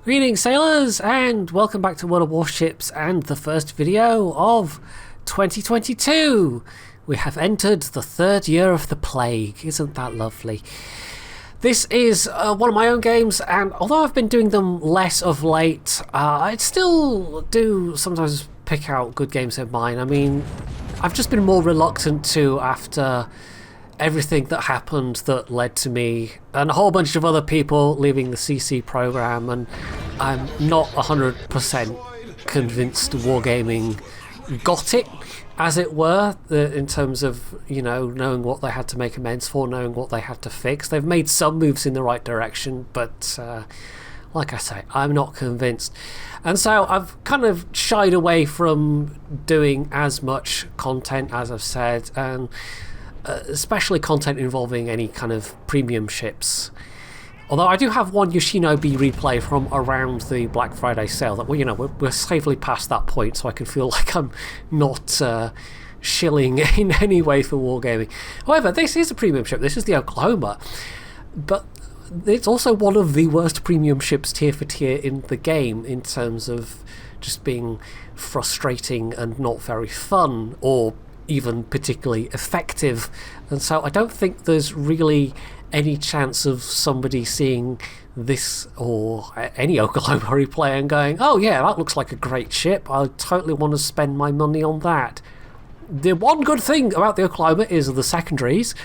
Greetings sailors and welcome back to World of Warships and the first video of 2022. We have entered the third year of the plague, isn't that lovely? This is one of my own games, and although I've been doing them less of late, I still do sometimes pick out good games of mine. I mean, I've just been more reluctant to after everything that happened that led to me and a whole bunch of other people leaving the CC program, and I'm not 100% convinced Wargaming got it, as it were, in terms of, you know, knowing what they had to make amends for, knowing what they had to fix. They've made some moves in the right direction, but like I say, I'm not convinced. And so I've kind of shied away from doing as much content as I've said, and especially content involving any kind of premium ships. Although I do have one Yoshinobi replay from around the Black Friday sale that, well, you know, we're safely past that point, so I can feel like I'm not shilling in any way for Wargaming. However, this is a premium ship. This is the Oklahoma, but it's also one of the worst premium ships tier for tier in the game in terms of just being frustrating and not very fun, or even particularly effective. And so I don't think there's really any chance of somebody seeing this or any Oklahoma replay and going, oh yeah, that looks like a great ship, I totally want to spend my money on that. The one good thing about the Oklahoma is the secondaries,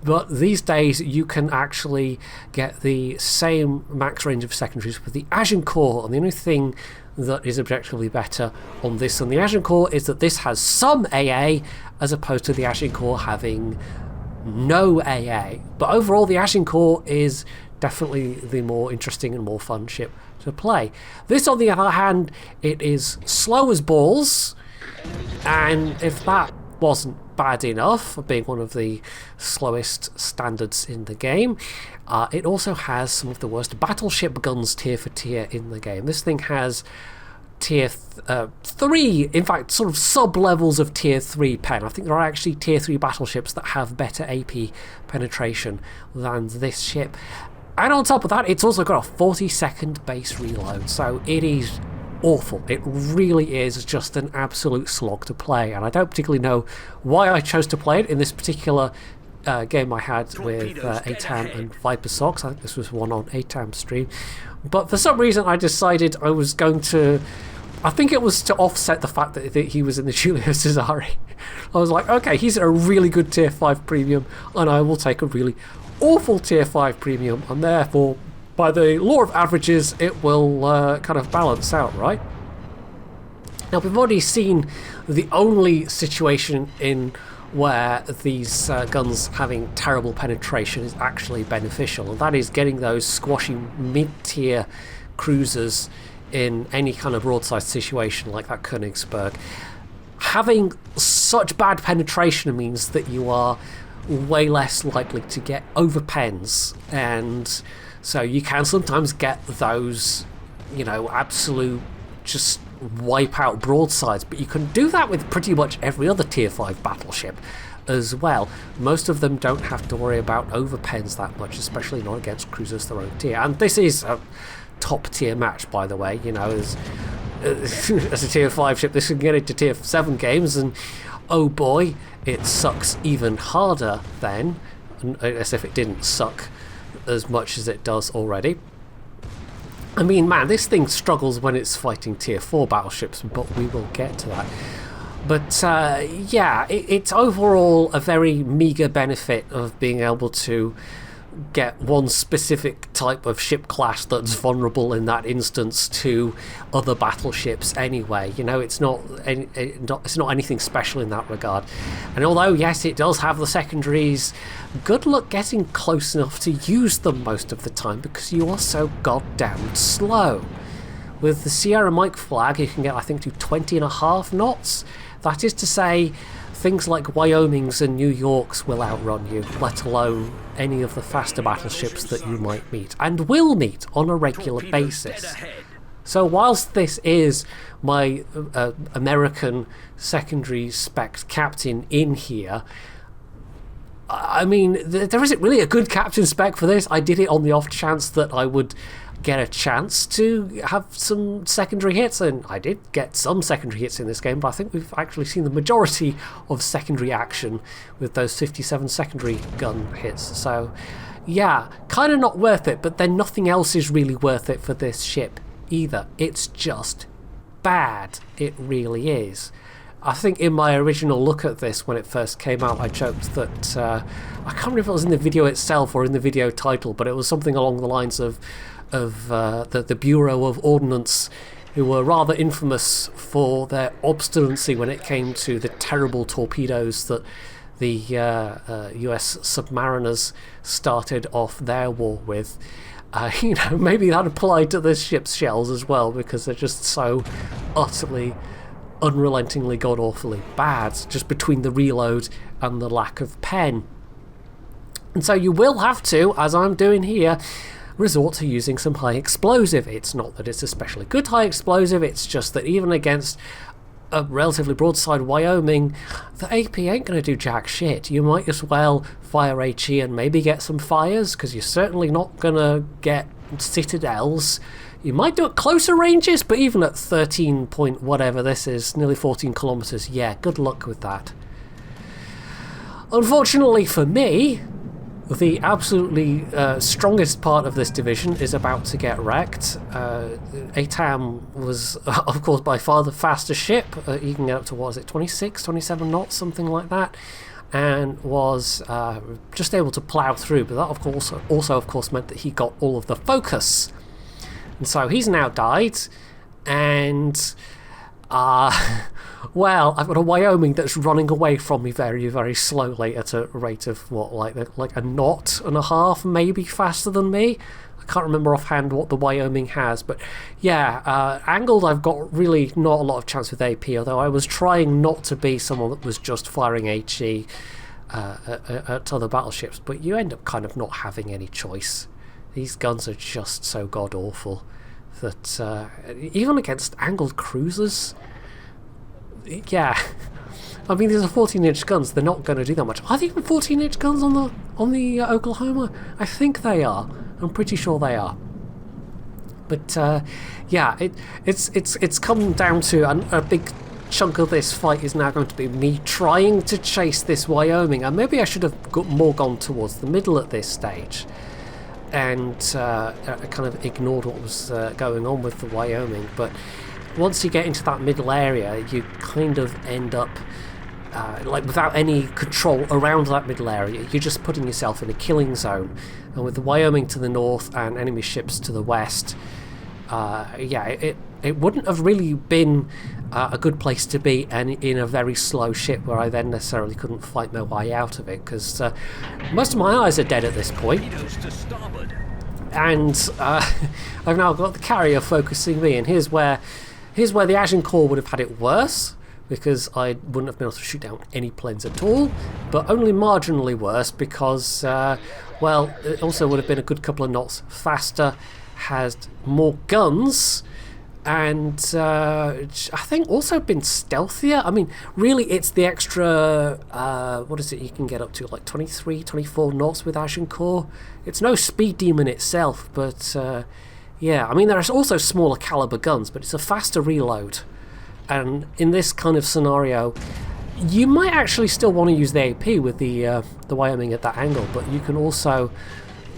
but these days you can actually get the same max range of secondaries with the Agincourt, and the only thing that is objectively better on this than the Agincourt is that this has some AA as opposed to the Agincourt having no AA. But overall, the Agincourt is definitely the more interesting and more fun ship to play. This, on the other hand, it is slow as balls, and if that wasn't bad enough for being one of the slowest standards in the game, it also has some of the worst battleship guns tier for tier in the game. This thing has tier 3, in fact, sort of sub-levels of tier 3 pen. I think there are actually tier 3 battleships that have better AP penetration than this ship. And on top of that, it's also got a 40-second base reload, so it is awful. It really is just an absolute slog to play, and I don't particularly know why I chose to play it in this particular game I had with ATAM and Viper Sox. I think this was one on ATAM's stream, but for some reason I decided I was going to, I think it was to offset the fact that he was in the Giulio Cesare. I was like, okay, he's a really good tier 5 premium, and I will take a really awful tier 5 premium, and therefore by the law of averages it will kind of balance out, right? Now, we've already seen the only situation in where these guns having terrible penetration is actually beneficial, and that is getting those squashy mid-tier cruisers in any kind of broadside situation like that Königsberg. Having such bad penetration means that you are way less likely to get over pens, and so you can sometimes get those, you know, absolute just wipe out broadsides, but you can do that with pretty much every other tier 5 battleship as well. Most of them don't have to worry about overpens that much, especially not against cruisers their own tier. And this is a top tier match, by the way. You know, as a tier 5 ship, this can get into tier 7 games, and oh boy, it sucks even harder then, as if it didn't suck as much as it does already. I mean, man, this thing struggles when it's fighting tier 4 battleships, but we will get to that. But yeah, it's overall a very meager benefit of being able to get one specific type of ship class that's vulnerable in that instance to other battleships anyway. You know, it's not anything special in that regard. And although, yes, it does have the secondaries, good luck getting close enough to use them most of the time because you are so goddamn slow. With the Sierra Mike flag, you can get, I think, to 20.5 knots. That is to say, things like Wyoming's and New York's will outrun you, let alone any of the faster battleships that you might meet, and will meet on a regular basis. So whilst this is my American secondary spec captain in here, I mean, there isn't really a good captain spec for this. I did it on the off chance that I would get a chance to have some secondary hits, and I did get some secondary hits in this game, but I think we've actually seen the majority of secondary action with those 57 secondary gun hits. So yeah, kind of not worth it, but then nothing else is really worth it for this ship either. It's just bad. It really is. I think in my original look at this when it first came out, I joked that I can't remember if it was in the video itself or in the video title, but it was something along the lines of the Bureau of Ordnance, who were rather infamous for their obstinacy when it came to the terrible torpedoes that the US submariners started off their war with. You know, maybe that applied to this ship's shells as well, because they're just so utterly, unrelentingly, god-awfully bad, just between the reload and the lack of pen. And so you will have to, as I'm doing here, resort to using some high explosive. It's not that it's especially good high explosive, it's just that even against a relatively broadside Wyoming, the AP ain't going to do jack shit. You might as well fire HE and maybe get some fires, because you're certainly not going to get citadels. You might do it closer ranges, but even at 13 point whatever this is, nearly 14 kilometers, yeah, good luck with that. Unfortunately for me, the absolutely strongest part of this division is about to get wrecked. ATAM was, of course, by far the fastest ship. You can get up to, what is it, 26, 27 knots, something like that, and was just able to plough through. But that, of course, also, of course, meant that he got all of the focus. And so he's now died, and well, I've got a Wyoming that's running away from me very, very slowly at a rate of, what, like a knot and a half, maybe faster than me. I can't remember offhand what the Wyoming has, but yeah, angled I've got really not a lot of chance with AP, although I was trying not to be someone that was just firing HE at other battleships, but you end up kind of not having any choice. These guns are just so god-awful that even against angled cruisers, yeah, I mean, these are 14-inch guns. They're not going to do that much. Are they even 14-inch guns on the Oklahoma? I think they are. I'm pretty sure they are. But yeah, it's come down to a big chunk of this fight is now going to be me trying to chase this Wyoming, and maybe I should have gone towards the middle at this stage, and kind of ignored what was going on with the Wyoming. But once you get into that middle area, you kind of end up like without any control around that middle area. You're just putting yourself in a killing zone, and with the Wyoming to the north and enemy ships to the west, yeah, it wouldn't have really been a good place to be, and in a very slow ship where I then necessarily couldn't fight my way out of it, because most of my eyes are dead at this point. And I've now got the carrier focusing me, and here's where the Agincourt would have had it worse, because I wouldn't have been able to shoot down any planes at all, but only marginally worse because, well, it also would have been a good couple of knots faster, has more guns, and I think also been stealthier. I mean, really, it's the extra, what is it you can get up to, like 23, 24 knots with Agincourt. It's no speed demon itself, but yeah, I mean, there are also smaller caliber guns, but it's a faster reload. And in this kind of scenario, you might actually still want to use the AP with the Wyoming at that angle, but you can also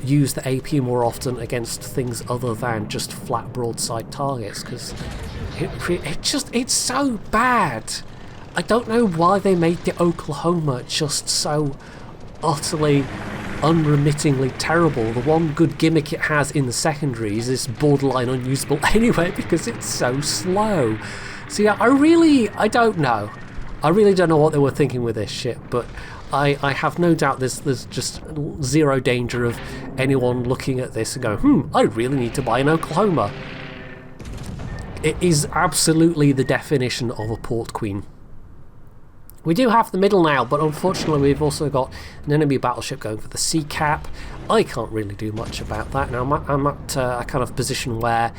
use the AP more often against things other than just flat broadside targets, because it's so bad. I don't know why they made the Oklahoma just so utterly, unremittingly terrible. The one good gimmick it has in the secondaries is borderline unusable anyway because it's so slow. So yeah, I don't know. I really don't know what they were thinking with this shit, but I have no doubt there's just zero danger of anyone looking at this and going, I really need to buy an Oklahoma. It is absolutely the definition of a port queen. We do have the middle now, but unfortunately we've also got an enemy battleship going for the sea cap. I can't really do much about that. Now I'm at a kind of position where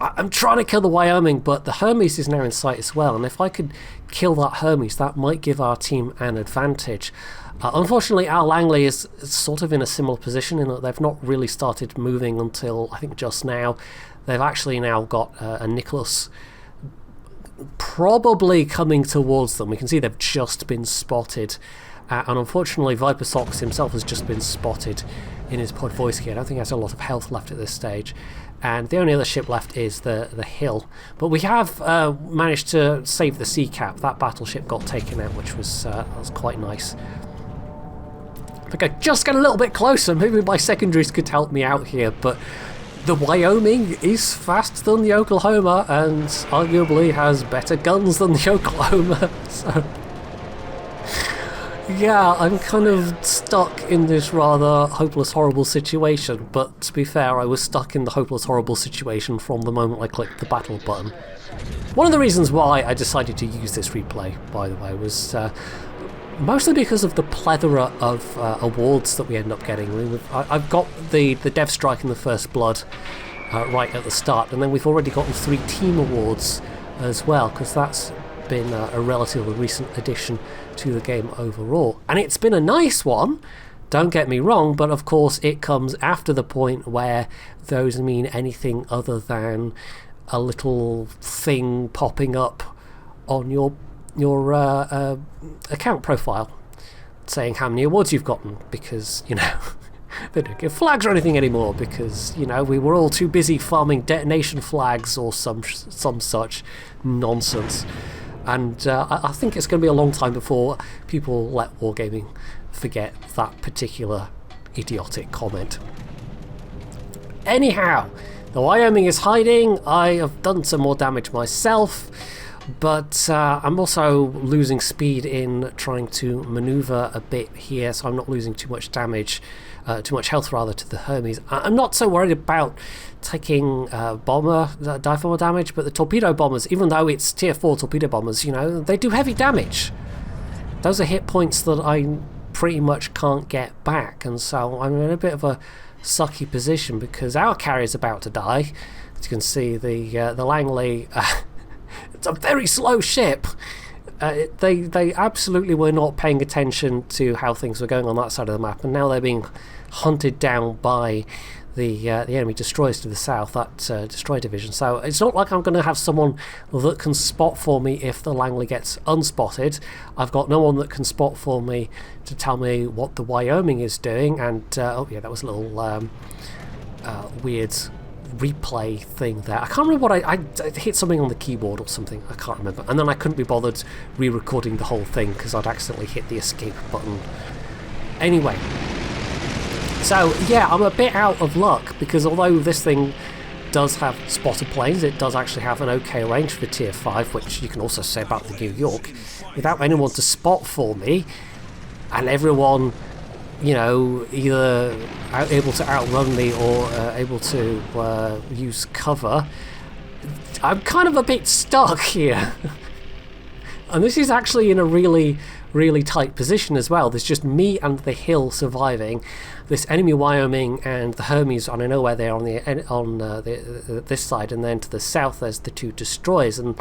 I'm trying to kill the Wyoming, but the Hermes is now in sight as well, and if I could kill that Hermes, that might give our team an advantage. Unfortunately, our Langley is sort of in a similar position in that they've not really started moving until, I think, just now. They've actually now got a Nicholas probably coming towards them. We can see they've just been spotted. And unfortunately, Viper Sox himself has just been spotted in his Podvoisky. I don't think he has a lot of health left at this stage. And the only other ship left is the Hill. But we have managed to save the Sea Cap. That battleship got taken out, which was quite nice. If I could just get a little bit closer, maybe my secondaries could help me out here, but the Wyoming is faster than the Oklahoma and arguably has better guns than the Oklahoma, so yeah, I'm kind of stuck in this rather hopeless, horrible situation, but to be fair, I was stuck in the hopeless, horrible situation from the moment I clicked the battle button. One of the reasons why I decided to use this replay, by the way, was mostly because of the plethora of awards that we end up getting. I've got the Dev Strike and the First Blood right at the start, and then we've already gotten 3 team awards as well, because that's been a relatively recent addition to the game overall. And it's been a nice one, don't get me wrong, but of course it comes after the point where those mean anything other than a little thing popping up on your account profile saying how many awards you've gotten, because, you know, they don't give flags or anything anymore because, you know, we were all too busy farming detonation flags or some such nonsense. And I think it's going to be a long time before people let Wargaming forget that particular idiotic comment. Anyhow, the Wyoming is hiding. I have done some more damage myself, but I'm also losing speed in trying to maneuver a bit here, so I'm not losing too much damage, too much health rather, to the Hermes. I'm not so worried about taking dive bomber damage, but the torpedo bombers, even though it's tier 4 torpedo bombers, you know, they do heavy damage. Those are hit points that I pretty much can't get back, and so I'm in a bit of a sucky position because our carrier's about to die. As you can see, the Langley, it's a very slow ship. They absolutely were not paying attention to how things were going on that side of the map, and now they're being hunted down by the enemy destroyers to the south, that destroyer division. So it's not like I'm going to have someone that can spot for me if the Langley gets unspotted. I've got no one that can spot for me to tell me what the Wyoming is doing. And oh yeah, that was a little weird replay thing there. I can't remember what I hit something on the keyboard or something. I can't remember. And then I couldn't be bothered re-recording the whole thing because I'd accidentally hit the escape button. Anyway. So yeah, I'm a bit out of luck because although this thing does have spotter planes, it does actually have an okay range for tier 5, which you can also say about the New York. Without anyone to spot for me, and everyone, you know, either able to outrun me or able to use cover, I'm kind of a bit stuck here. And this is actually in a really tight position as well. There's just me and the Hill surviving. This enemy Wyoming and the Hermes, and I know where they are on this side, and then to the south there's the 2 destroyers. And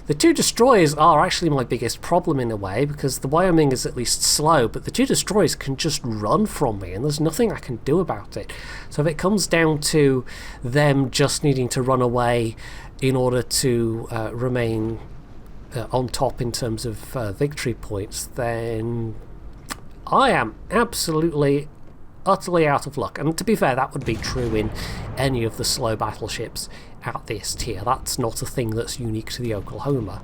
the 2 destroyers are actually my biggest problem in a way, because the Wyoming is at least slow, but the 2 destroyers can just run from me, and there's nothing I can do about it. So if it comes down to them just needing to run away in order to remain on top in terms of victory points, then I am absolutely, utterly out of luck. And to be fair, that would be true in any of the slow battleships at this tier. That's not a thing that's unique to the Oklahoma.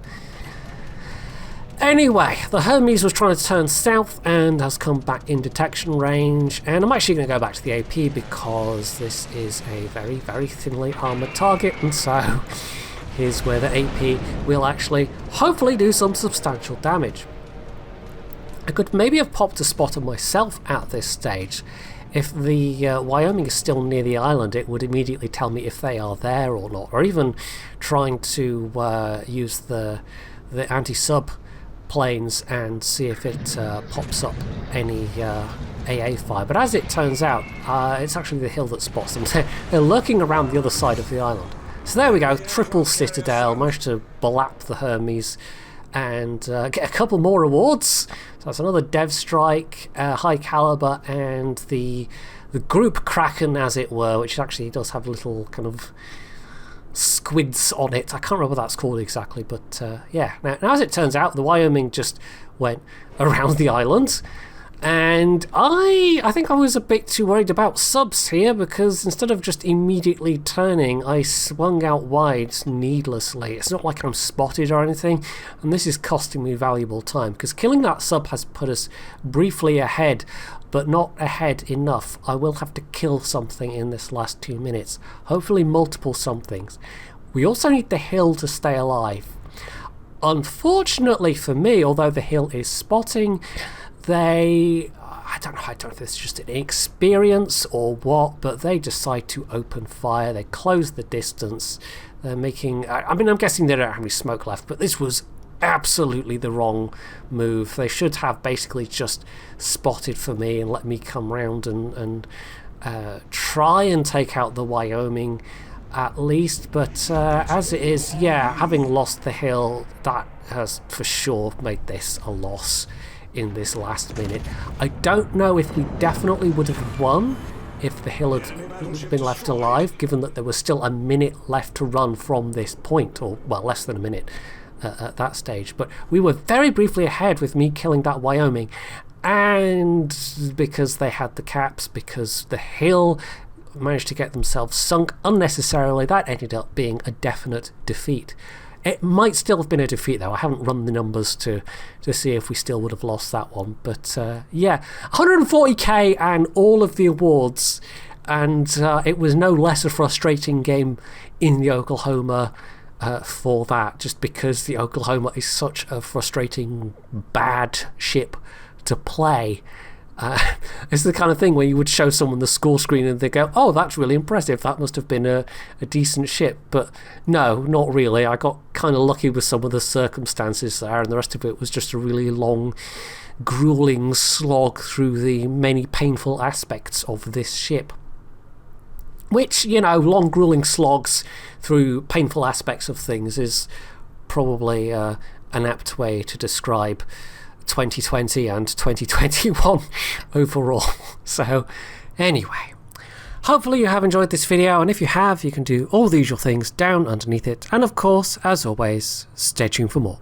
Anyway, the Hermes was trying to turn south and has come back in detection range, and I'm actually going to go back to the AP because this is a very, very thinly armoured target, and so here's where the AP will actually hopefully do some substantial damage. I could maybe have popped a spotter myself at this stage. If the Wyoming is still near the island, it would immediately tell me if they are there or not, or even trying to use the anti-sub planes and see if it pops up any AA fire. But as it turns out, it's actually the Hill that spots them. They're lurking around the other side of the island. So there we go, triple citadel, managed to blap the Hermes, and get a couple more awards. So that's another Dev Strike, High Caliber, and the Group Kraken, as it were, which actually does have little kind of squids on it. I can't remember what that's called exactly, but yeah. Now, as it turns out, the Wyoming just went around the island, and I think I was a bit too worried about subs here, because instead of just immediately turning, I swung out wide needlessly. It's not like I'm spotted or anything, and this is costing me valuable time, because killing that sub has put us briefly ahead, but not ahead enough. I will have to kill something in this last 2 minutes, hopefully multiple somethings. We also need the hill to stay alive. Unfortunately for me, although the hill is spotting, I don't know if it's just an experience or what, but they decide to open fire. They close the distance. They're making, I mean, I'm guessing they don't have any smoke left, but this was absolutely the wrong move. They should have basically just spotted for me and let me come round and try and take out the Wyoming at least, but as it is, yeah, having lost the hill, that has for sure made this a loss in this last minute. I don't know if we definitely would have won if the hill had been left alive, given that there was still a minute left to run from this point, or well, less than a minute at that stage. But we were very briefly ahead with me killing that Wyoming, and because they had the caps, because the hill managed to get themselves sunk unnecessarily, that ended up being a definite defeat. It might still have been a defeat though. I haven't run the numbers to see if we still would have lost that one, but yeah, 140k and all of the awards, and it was no less a frustrating game in the Oklahoma for that, just because the Oklahoma is such a frustrating bad ship to play. It's the kind of thing where you would show someone the score screen and they go, oh, that's really impressive, that must have been a decent ship. But no, not really. I got kind of lucky with some of the circumstances there, and the rest of it was just a really long, grueling slog through the many painful aspects of this ship. Which, you know, long, grueling slogs through painful aspects of things is probably an apt way to describe 2020 and 2021 overall. So anyway, hopefully you have enjoyed this video, and if you have, you can do all the usual things down underneath it, and of course, as always, stay tuned for more.